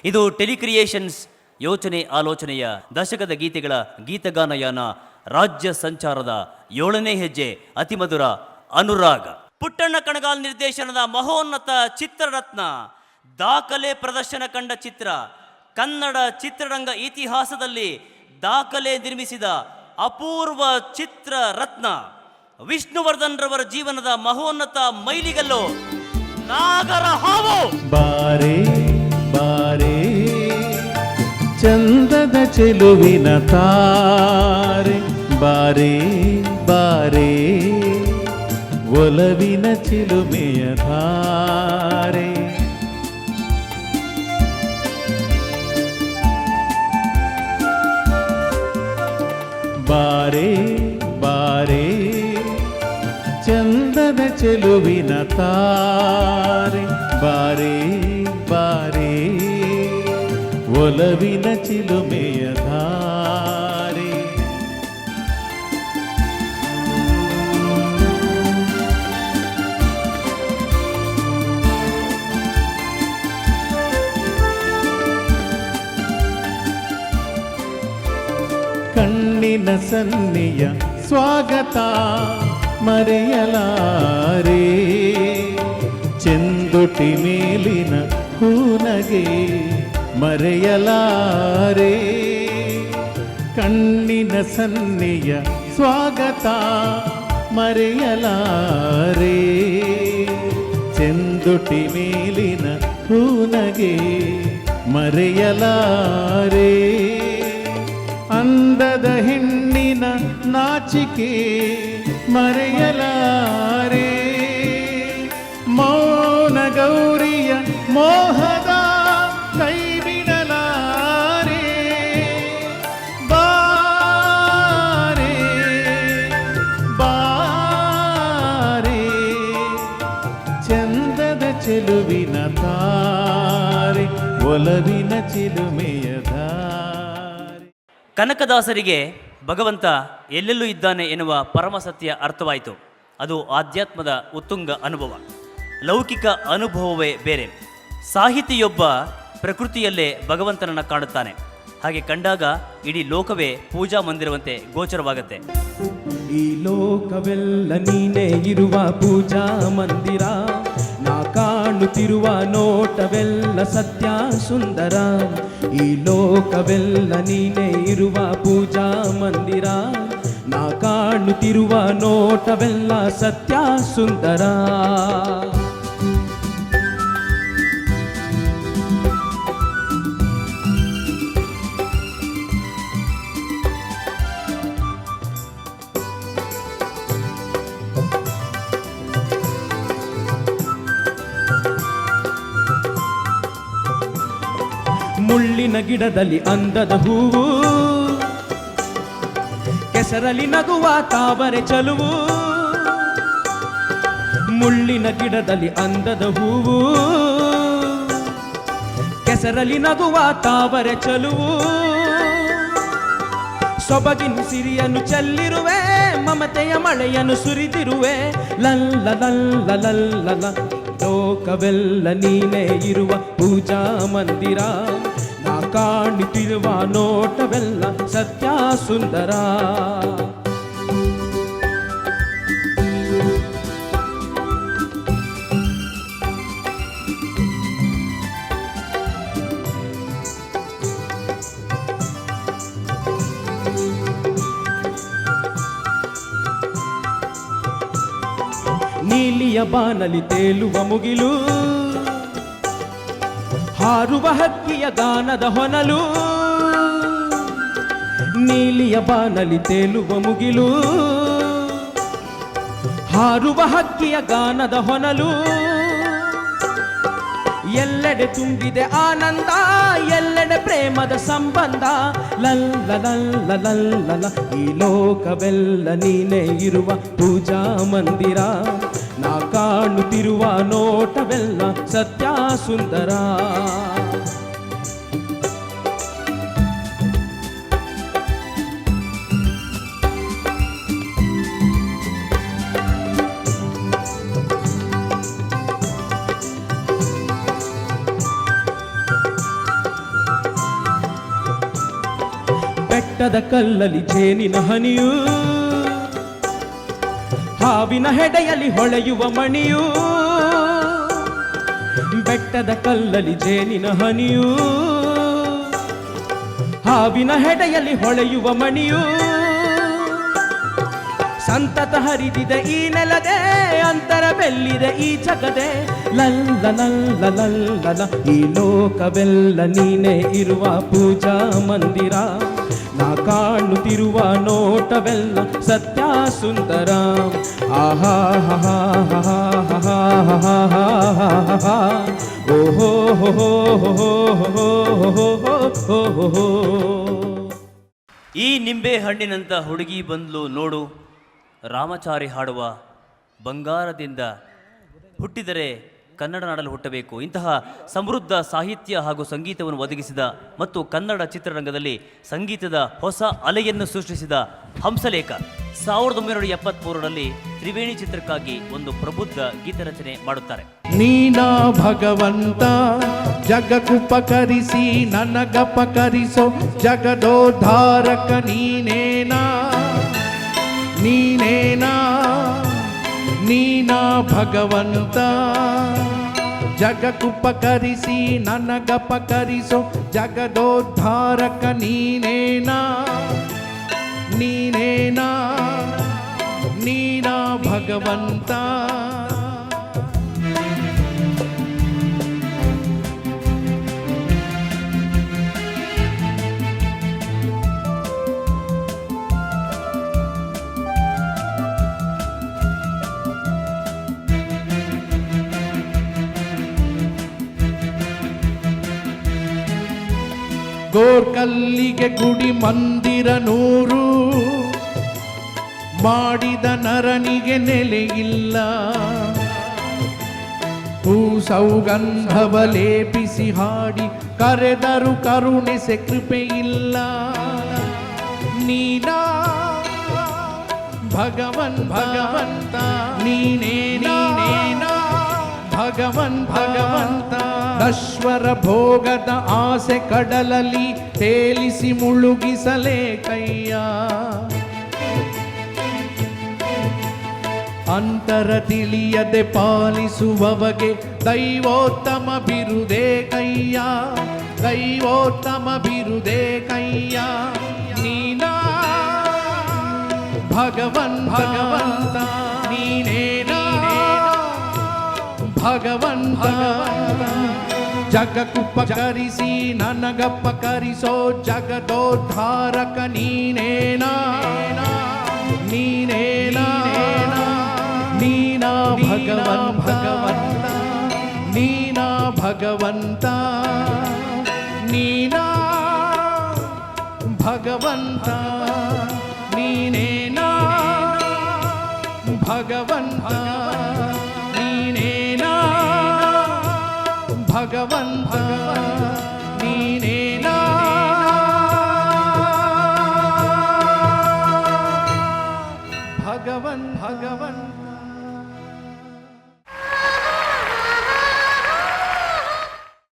ಇದು ಟೆಲಿಕ್ರಿಯೇಷನ್ಸ್ ಯೋಚನೆ ಆಲೋಚನೆಯ ದಶಕದ ಗೀತೆಗಳ ಗೀತಗಾನಯಾನ, ರಾಜ್ಯ ಸಂಚಾರದ 7ನೇ ಹೆಜ್ಜೆ, ಅತಿಮಧುರ ಅನುರಾಗ. ಪುಟ್ಟಣ್ಣ ಕಣಗಾಲ್ ನಿರ್ದೇಶನದ ಮಹೋನ್ನತ ಚಿತ್ರರತ್ನ, ದಾಖಲೆ ಪ್ರದರ್ಶನ ಕಂಡ ಚಿತ್ರ, ಕನ್ನಡ ಚಿತ್ರರಂಗ ಇತಿಹಾಸದಲ್ಲಿ ದಾಖಲೆ ನಿರ್ಮಿಸಿದ ಅಪೂರ್ವ ಚಿತ್ರರತ್ನ, ವಿಷ್ಣುವರ್ಧನ್ ರವರ ಜೀವನದ ಮಹೋನ್ನತ ಮೈಲಿಗಲ್ಲು, ನಾಗರ ಹಾವು. ಬಾರೆ ಬಾರೆ ಚಂದದ ಚೆಲುವಿನ ತಾರೆ, ಬಾರೆ ಬಾರೆ ಒಲವಿನ ಚಿಲುಮೆಯ ಧಾರೆ. ಬಾರೆ ಬಾರೆ ಚಂದದ ಚೆಲುವಿನ ತಾರೆ, ಬಾರೆ ಬಾರೆ ಒಲವಿನ ಚಿಲುಮೆಯ ಧಾರೆ. ಕಣ್ಣಿನ ಸನ್ನೆಯ ಸ್ವಾಗತ ಮರೆಯಲಾರೆ, ಚೆಂದೊಟಿ ಮೇಲಿನ ಹೂನಗೆ ಮರೆಯಲಾರೆ. ಕಣ್ಣಿನ ಸನ್ನೆಯ ಸ್ವಾಗತ ಮರೆಯಲಾರೆ, ಚೆಂದೊಟಿ ಮೇಲಿನ ಹೂನಗೆ ಮರೆಯಲಾರೆ. ಅಂದದ ಹೆಣ್ಣಿನ ನಾಚಿಕೆ ಮರೆಯಲಾರೆ, ಮೌನ ಗೌರಿಯ ಮೋಹದ ಕೈ ಬಿಡಲಾರೆ. ಬಾರೆ ಬಾರೆ ಚಂದದ ಚೆಲುವಿನ ತಾರೆ, ಒಲವಿನ ಚಿಲುಮೆಯ ಧಾರೆ. ಕನಕದಾಸರಿಗೆ ಭಗವಂತ ಎಲ್ಲೆಲ್ಲೂ ಇದ್ದಾನೆ ಎನ್ನುವ ಪರಮಸತ್ಯ ಅರ್ಥವಾಯಿತು. ಅದು ಆಧ್ಯಾತ್ಮದ ಉತ್ತುಂಗ ಅನುಭವ. ಲೌಕಿಕ ಅನುಭವವೇ ಬೇರೆ. ಸಾಹಿತಿಯೊಬ್ಬ ಪ್ರಕೃತಿಯಲ್ಲೇ ಭಗವಂತನನ್ನು ಕಾಣುತ್ತಾನೆ. ಹಾಗೆ ಕಂಡಾಗ ಇಡೀ ಲೋಕವೇ ಪೂಜಾ ಮಂದಿರವಂತೆ ಗೋಚರವಾಗುತ್ತೆ. ಈ ಲೋಕವೆಲ್ಲ ನೀನೇ ಇರುವ ಪೂಜಾ ಮಂದಿರ, ನಾ ಕಾಣುತ್ತಿರುವ ನೋಟವೆಲ್ಲ ಸತ್ಯ ಸುಂದರ. ಈ ಲೋಕವೆಲ್ಲ ನೀನೇ ಇರುವ ಪೂಜಾ ಮಂದಿರ, ನಾ ಕಾಣುತ್ತಿರುವ ನೋಟವೆಲ್ಲ ಸತ್ಯ ಸುಂದರ. ಮುಳ್ಳಿನ ಗಿಡದಲ್ಲಿ ಅಂದದ ಹೂವು, ಕೆಸರಲ್ಲಿ ನಗುವ ತಾವರೆ ಚಲುವು. ಮುಳ್ಳಿನ ಗಿಡದಲ್ಲಿ ಅಂದದ ಹೂವು, ಕೆಸರಲ್ಲಿ ನಗುವ ತಾವರೆ ಚಲುವು. ಸೊಬಗಿನ ಸಿರಿಯನ್ನು ಚೆಲ್ಲಿರುವೆ, ಮಮತೆಯ ಮಳೆಯನ್ನು ಸುರಿದಿರುವೆ. ಲಲ್ಲ ಲಲ್ಲ ಲಲ್ಲ ಲೋಕವೆಲ್ಲ ನೀನೇ ಇರುವ ಪೂಜಾ ಮಂದಿರ, ನಾ ಕಾಣುತ್ತಿರುವ ನೋಟವೆಲ್ಲ ಸತ್ಯ ಸುಂದರ. ನೀಲಿಯ ಬಾನಲಿ ತೇಲುವ ಮುಗಿಲು, ಹಾರುವ ಹಕ್ಕಿಯ ಗಾನದ ಹೊನಲು. ನೀಲಿಯ ಬಾನಲಿ ತೇಲುವ ಮುಗಿಲು, ಹಾರುವ ಹಕ್ಕಿಯ ಗಾನದ ಹೊನಲು. ಎಲ್ಲೆಡೆ ತುಂಬಿದೆ ಆನಂದ, ಎಲ್ಲೆಡೆ ಪ್ರೇಮದ ಸಂಬಂಧ. ಲಲ್ಲ ಲಲ್ಲ ಲಲ್ಲ ಈ ಲೋಕವೆಲ್ಲ ನೀನೇ ಇರುವ ಪೂಜಾ ಮಂದಿರ, ನಾ ಕಾಣುತ್ತಿರುವ ನೋಟವೆಲ್ಲ ಸತ್ಯ ಸುಂದರ. ಬೆಟ್ಟದ ಕಲ್ಲಲ್ಲಿ ಜೇನಿನ ಹನಿಯು, ಹಾವಿನ ಹೆಡೆಯಲ್ಲಿ ಹೊಳೆಯುವ ಮಣಿಯು. ಬೆಟ್ಟದ ಕಲ್ಲಲ್ಲಿ ಜೇನಿನ ಹನಿಯು, ಹಾವಿನ ಹೆಡೆಯಲ್ಲಿ ಹೊಳೆಯುವ ಮಣಿಯು. ಸಂತತ ಹರಿದಿದೆ ಈ ನೆಲದೆ, ಅಂತರ ಬೆಲ್ಲಿದೆ ಈ ಜಗದೆ. ಲಲ್ಲ ಲಲ್ಲ ಲಲ್ಲ ಈ ಲೋಕವೆಲ್ಲ ನೀನೇ ಇರುವ ಪೂಜಾ ಮಂದಿರ. ನಾ ಕಾಣುತ್ತಿರುವ ನೋಟವೆಲ್ಲ ಸತ್ಯ ಸುಂದರ. ಆಹಾ ಹಾ ಹಾ ಹಾ ಹಾ ಹಾ ಓಹೋ ಹೋ ಹೋ ಹೋ ಹೋ. ಈ ನಿಂಬೆ ಹಣ್ಣಿನಂಥ ಹುಡುಗಿ ಬಂದ್ಲು ನೋಡು, ರಾಮಚಾರಿ ಹಾಡುವ ಬಂಗಾರದಿಂದ ಹುಟ್ಟಿದರೆ ಕನ್ನಡ ನಾಡಲ್ಲಿ ಹುಟ್ಟಬೇಕು. ಇಂತಹ ಸಮೃದ್ಧ ಸಾಹಿತ್ಯ ಹಾಗೂ ಸಂಗೀತವನ್ನು ಒದಗಿಸಿದ ಮತ್ತು ಕನ್ನಡ ಚಿತ್ರರಂಗದಲ್ಲಿ ಸಂಗೀತದ ಹೊಸ ಅಲೆಯನ್ನು ಸೃಷ್ಟಿಸಿದ ಹಂಸಲೇಖ 1973ರಲ್ಲಿ ತ್ರಿವೇಣಿ ಚಿತ್ರಕ್ಕಾಗಿ ಒಂದು ಪ್ರಬುದ್ಧ ಗೀತರಚನೆ ಮಾಡುತ್ತಾರೆ. ನೀನಾ ಭಗವಂತ ಜಗಕ್ಕುಪಕರಿಸಿ ನನಗಪಕರಿಸೋ ಜಗದೋದ್ಧಾರಕ ನೀನೇನಾ ನೀನೇನಾ ನೀನಾ ಭಗವಂತ ಜಗಕ್ಕುಪಕರಿಸಿ ನನಗಪಕರಿಸೋ ಜಗದೋದ್ಧಾರಕ ನೀನೇನಾ ನೀನೇನಾ ನೀನಾ ಭಗವಂತ. ಗೋರ್ಕಲ್ಲಿಗೆ ಗುಡಿ ಮಂದಿರ 100 ಮಾಡಿದ ನರನಿಗೆ ನೆಲೆಯಿಲ್ಲ. ಸೌಗಂಧವ ಲೇಪಿಸಿ ಹಾಡಿ ಕರೆದರು ಕರುಣೆಸೆ ಕೃಪೆಯಿಲ್ಲ. ನೀನಾ ಭಗವನ್ ಭಗವಂತ ನೀನೇ ನೀನೇನಾ ಭಗವನ್ ಭಗವಂತ. ನಶ್ವರ ಭೋಗದ ಆಸೆ ಕಡಲಲ್ಲಿ ತೇಲಿಸಿ ಮುಳುಗಿಸಲೇ ಕೈಯ. ಅಂತರ ತಿಳಿಯದೆ ಪಾಲಿಸುವವಗೆ ದೈವೋತ್ತಮ ಬಿರುದೇ ಕೈಯ ದೈವೋತ್ತಮ ಬಿರುದೇ ಕೈಯ. ನೀನಾ ಭಗವನ್ ಭಗವಂತ ನೀನೇ ಭಗವನ್ ಭಗವಂತ. ಜಗಕ್ಕುಪಕರಿಸಿ ನನಗಪಕರಿಸೋ ಜಗದೋದ್ಧಾರಕ ನೀನೇನಾ ನೀನೇನಾ ನೀನಾ ಭಗವನ್ ಭಗವಂತ ನೀನಾ ಭಗವಂತ ನೀನಾ ಭಗವಂತ ನೀನೇನಾ ಭಗವಂತ ನೀನೇನಾ ಭಗವಂತ.